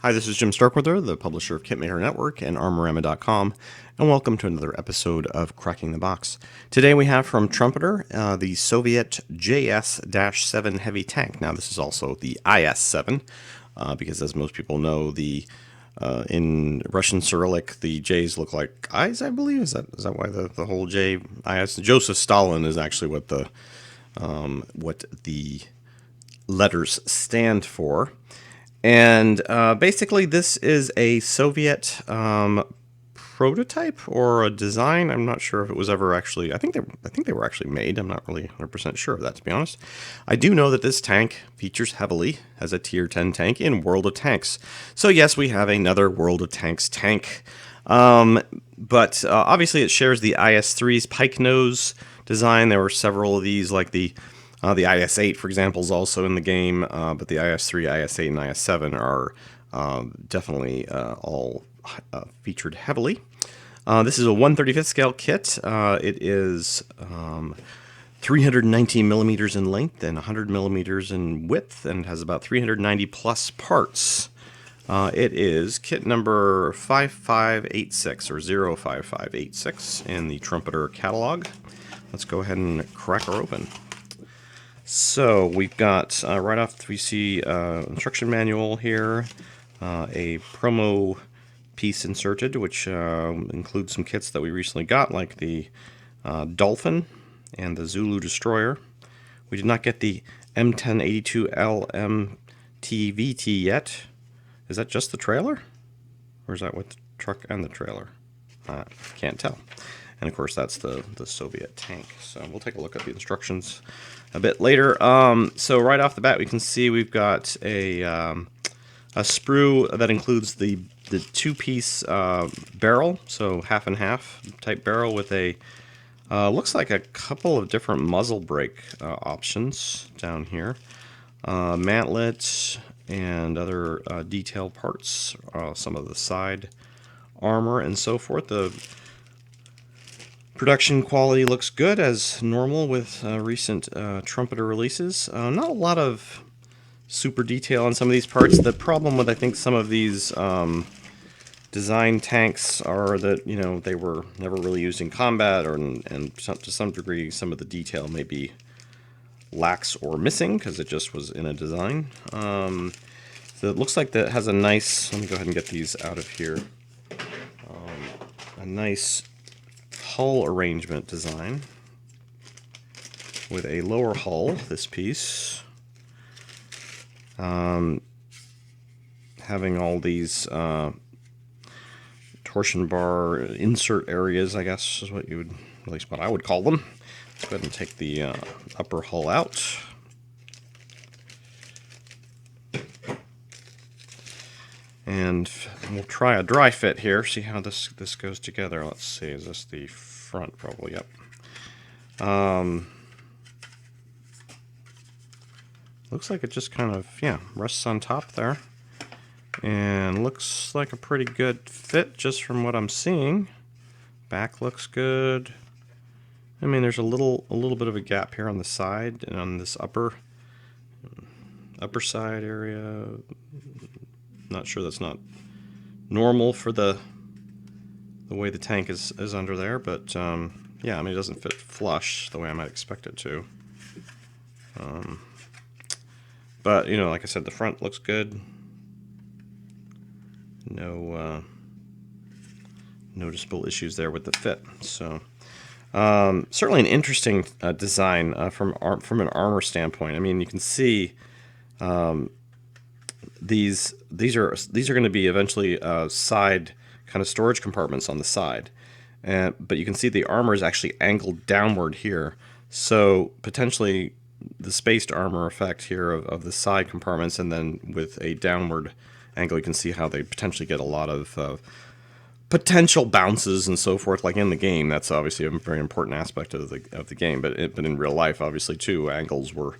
Hi, this is Jim Starkweather, the publisher of KitMaker Network and Armorama.com, and welcome to another episode of Cracking the Box. Today we have from Trumpeter the Soviet JS-7 heavy tank. Now this is also the IS-7, because as most people know, in Russian Cyrillic, the J's look like I's, I believe. Is that why the whole J, IS? Joseph Stalin is actually what the letters stand for. And basically, this is a Soviet prototype or a design. I'm not sure if it was ever actually. I think they were actually made. I'm not really 100% sure of that, to be honest. I do know that this tank features heavily as a Tier 10 tank in World of Tanks. So yes, we have another World of Tanks tank. But obviously, it shares the IS-3's pike nose design. There were several of these, like the IS-8, for example, is also in the game, but the IS-3, IS-8, and IS-7 are definitely all featured heavily. This is a 1/35th scale kit. It is 319 millimeters in length and 100 millimeters in width, and has about 390 plus parts. It is kit number 5586 or 05586 in the Trumpeter catalog. Let's go ahead and crack her open. So we've got, right off we see instruction manual here, a promo piece inserted, which includes some kits that we recently got, like the Dolphin and the Zulu Destroyer. We did not get the M1082L MTVT yet. Is that just the trailer? Or is that with the truck and the trailer? Can't tell. And of course, that's the Soviet tank. So we'll take a look at the instructions a bit later. So right off the bat, we can see we've got a sprue that includes the two-piece barrel, so half and half type barrel with a looks like a couple of different muzzle brake options down here, mantlet and other detail parts, some of the side armor and so forth. The production quality looks good as normal with recent Trumpeter releases. Not a lot of super detail on some of these parts. The problem with, I think, some of these design tanks are that, you know, they were never really used in combat, and to some degree some of the detail may be lax or missing because it just was in a design. So it looks like that has a nice, let me go ahead and get these out of here, a nice hull arrangement design with a lower hull, this piece, having all these torsion bar insert areas, I guess is what you would, at least what I would call them. Let's go ahead and take the upper hull out. And we'll try a dry fit here, see how this goes together. Let's see, is this the front? Probably, yep. Looks like it just kind of, yeah, rests on top there. And looks like a pretty good fit just from what I'm seeing. Back looks good. I mean, there's a little bit of a gap here on the side and on this upper side area. Not sure that's not normal for the way the tank is under there, but yeah, I mean, it doesn't fit flush the way I might expect it to. But, you know, like I said, the front looks good. No noticeable issues there with the fit. So certainly an interesting design from an armor standpoint. I mean, you can see these are going to be eventually side kind of storage compartments on the side, but you can see the armor is actually angled downward here, so potentially the spaced armor effect here of the side compartments, and then with a downward angle, you can see how they potentially get a lot of potential bounces and so forth, like in the game. That's obviously a very important aspect of the game, but in real life, obviously too, angles were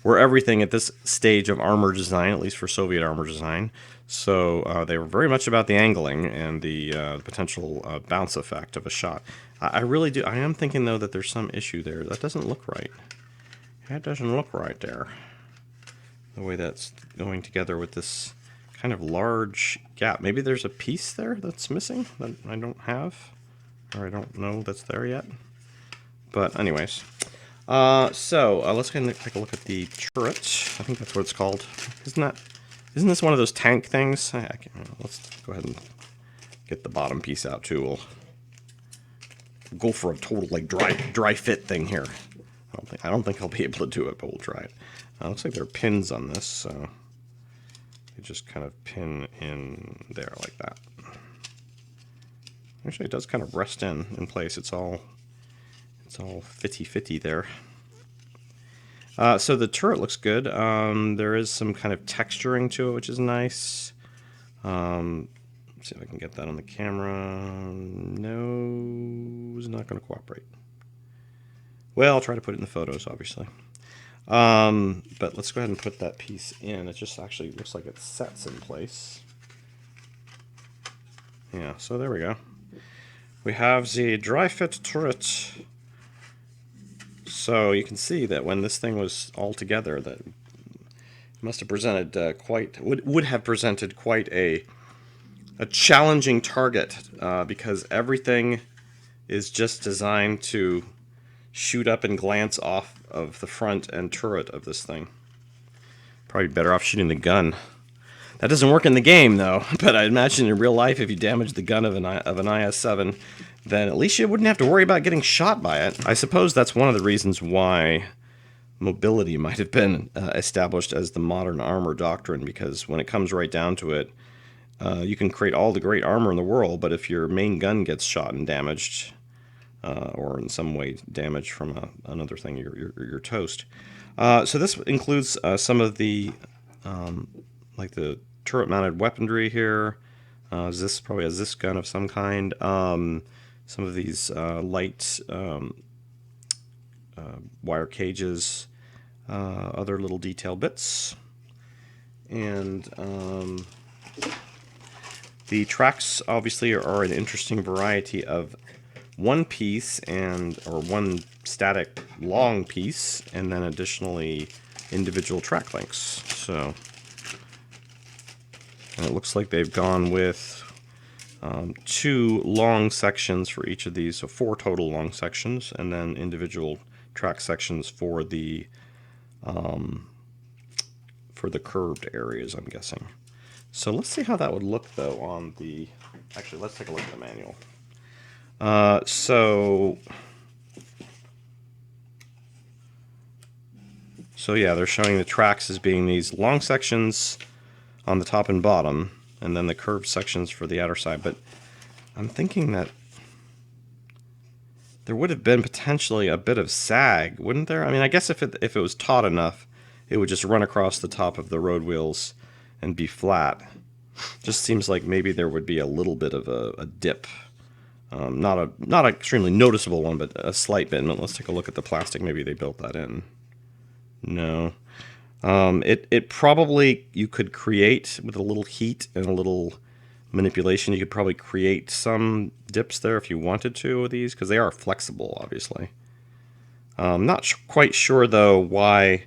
everything at this stage of armor design, at least for Soviet armor design. So they were very much about the angling and the potential bounce effect of a shot. I really do. I am thinking, though, that there's some issue there. That doesn't look right. That doesn't look right there. The way that's going together with this kind of large gap. Maybe there's a piece there that's missing that I don't have, or I don't know that's there yet. But anyways, let's go ahead and take a look at the turret. I think that's what it's called. Isn't this one of those tank things? Let's go ahead and get the bottom piece out too. We'll go for a total like dry fit thing here. I don't think I'll be able to do it, but we'll try it. Looks like there are pins on this, so you just kind of pin in there like that. Actually, it does kind of rest in place. It's all fitty there. So the turret looks good. There is some kind of texturing to it, which is nice. Let's see if I can get that on the camera. No, it's not going to cooperate. Well, I'll try to put it in the photos, obviously. But let's go ahead and put that piece in. It just actually looks like it sets in place. Yeah, so there we go. We have the dry fit turret. So you can see that when this thing was all together, that it must have presented would have presented quite a challenging target, because everything is just designed to shoot up and glance off of the front and turret of this thing. Probably better off shooting the gun. That doesn't work in the game, though. But I imagine in real life, if you damage the gun of an IS-7, then at least you wouldn't have to worry about getting shot by it. I suppose that's one of the reasons why mobility might have been established as the modern armor doctrine, because when it comes right down to it, you can create all the great armor in the world, but if your main gun gets shot and damaged, or in some way damaged from another thing, you're toast. So this includes some of the like the turret-mounted weaponry here. This probably has this gun of some kind. Some of these light wire cages, other little detail bits, and the tracks obviously are an interesting variety of one piece or one static long piece, and then additionally individual track links. So, and it looks like they've gone with 2 long sections for each of these, so 4 total long sections, and then individual track sections for the curved areas, I'm guessing. So let's see how that would look though on the. Actually, let's take a look at the manual. So yeah, they're showing the tracks as being these long sections on the top and bottom, and then the curved sections for the outer side. But I'm thinking that there would have been potentially a bit of sag, wouldn't there? I mean, I guess if it was taut enough, it would just run across the top of the road wheels and be flat. Just seems like maybe there would be a little bit of a dip. Not an extremely noticeable one, but a slight bit. Let's take a look at the plastic. Maybe they built that in. No. It probably, you could create, with a little heat and a little manipulation, you could probably create some dips there if you wanted to with these, because they are flexible, obviously. Not quite sure, though, why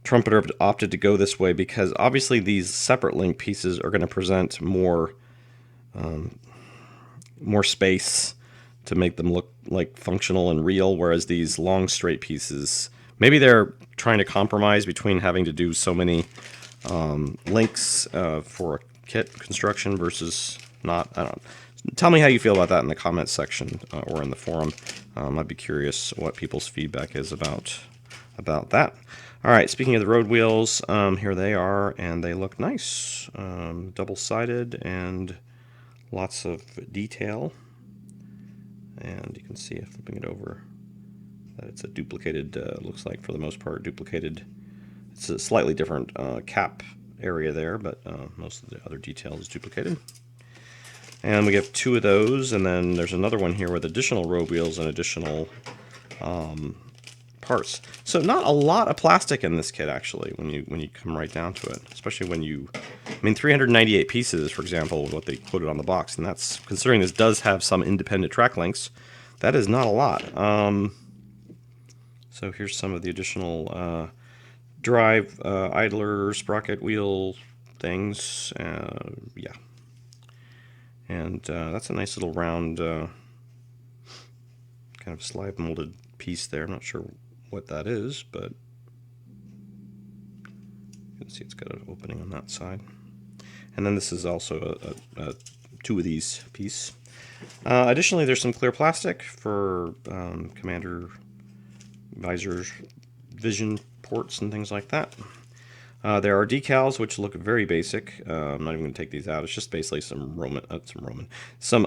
Trumpeter opted to go this way, because obviously these separate link pieces are going to present more space to make them look like functional and real, whereas these long straight pieces, maybe they're trying to compromise between having to do so many links for a kit construction versus not. I don't know. Tell me how you feel about that in the comments section or in the forum. I'd be curious what people's feedback is about that. All right, speaking of the road wheels, here they are, and they look nice. Double-sided and lots of detail. And you can see, flipping it over, that it's a duplicated, looks like for the most part, duplicated. It's a slightly different cap area there, but most of the other detail is duplicated. And we have 2 of those, and then there's another one here with additional road wheels and additional parts. So not a lot of plastic in this kit, actually, when you come right down to it. Especially when you, I mean, 398 pieces, for example, what they quoted on the box, and that's, considering this does have some independent track links, that is not a lot. So here's some of the additional drive, idler, sprocket wheel things. Yeah. And that's a nice little round kind of slide molded piece there. I'm not sure what that is, but you can see it's got an opening on that side. And then this is also a two of these piece. Additionally, there's some clear plastic for commander visors, vision ports, and things like that. There are decals which look very basic. I'm not even going to take these out. It's just basically some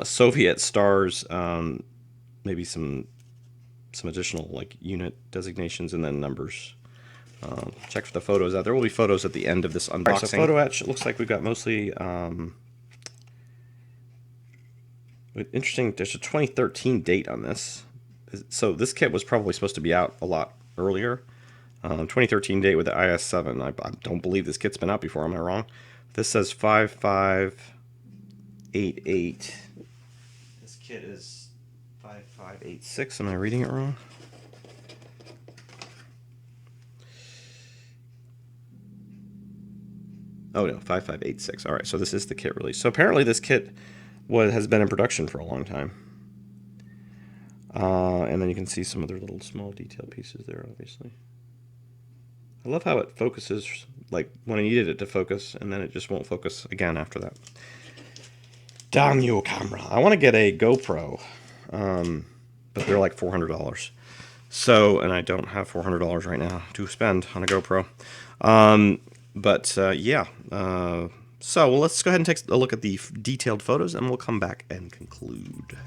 Soviet stars, maybe some additional like unit designations, and then numbers. Check for the photos out. There will be photos at the end of this unboxing. Right, so photo etch. It looks like we've got mostly interesting. There's a 2013 date on this, so this kit was probably supposed to be out a lot earlier. 2013 date with the IS-7. I don't believe this kit's been out before. Am I wrong? This says 5588. This kit is 5586. Am I reading it wrong? Oh no, 5586. All right, so this is the kit release. So apparently this kit has been in production for a long time. And then you can see some other little small detail pieces there, obviously. I love how it focuses, like when I needed it to focus, and then it just won't focus again after that. Damn you, camera. I want to get a GoPro, but they're like $400. So, and I don't have $400 right now to spend on a GoPro. Yeah. So let's go ahead and take a look at the detailed photos, and we'll come back and conclude.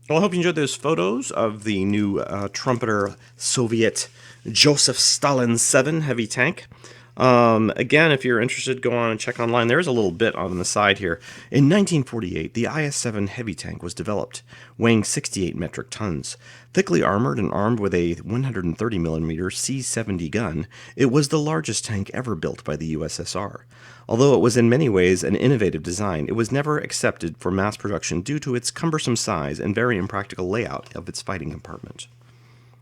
Well, I hope you enjoyed those photos of the new Trumpeter Soviet Joseph Stalin 7 heavy tank. Again, if you're interested, go on and check online. There's a little bit on the side here. In 1948, the IS-7 heavy tank was developed, weighing 68 metric tons. Thickly armored and armed with a 130mm C-70 gun, it was the largest tank ever built by the USSR. Although it was in many ways an innovative design, it was never accepted for mass production due to its cumbersome size and very impractical layout of its fighting compartment.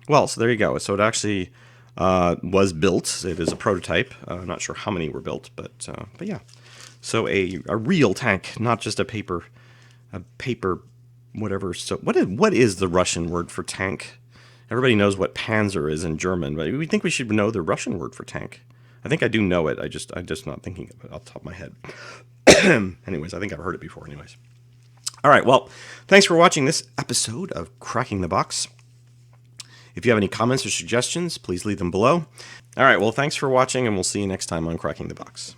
Well, so there you go. So it actually was built. It is a prototype. I'm not sure how many were built, but yeah. So a real tank, not just a paper whatever. So what is the Russian word for tank? Everybody knows what Panzer is in German, but we think we should know the Russian word for tank. I think I do know it. I'm just not thinking of it off the top of my head. Anyways, I think I've heard it before. Anyways, all right. Well, thanks for watching this episode of Cracking the Box. If you have any comments or suggestions, please leave them below. All right, well, thanks for watching, and we'll see you next time on Cracking the Box.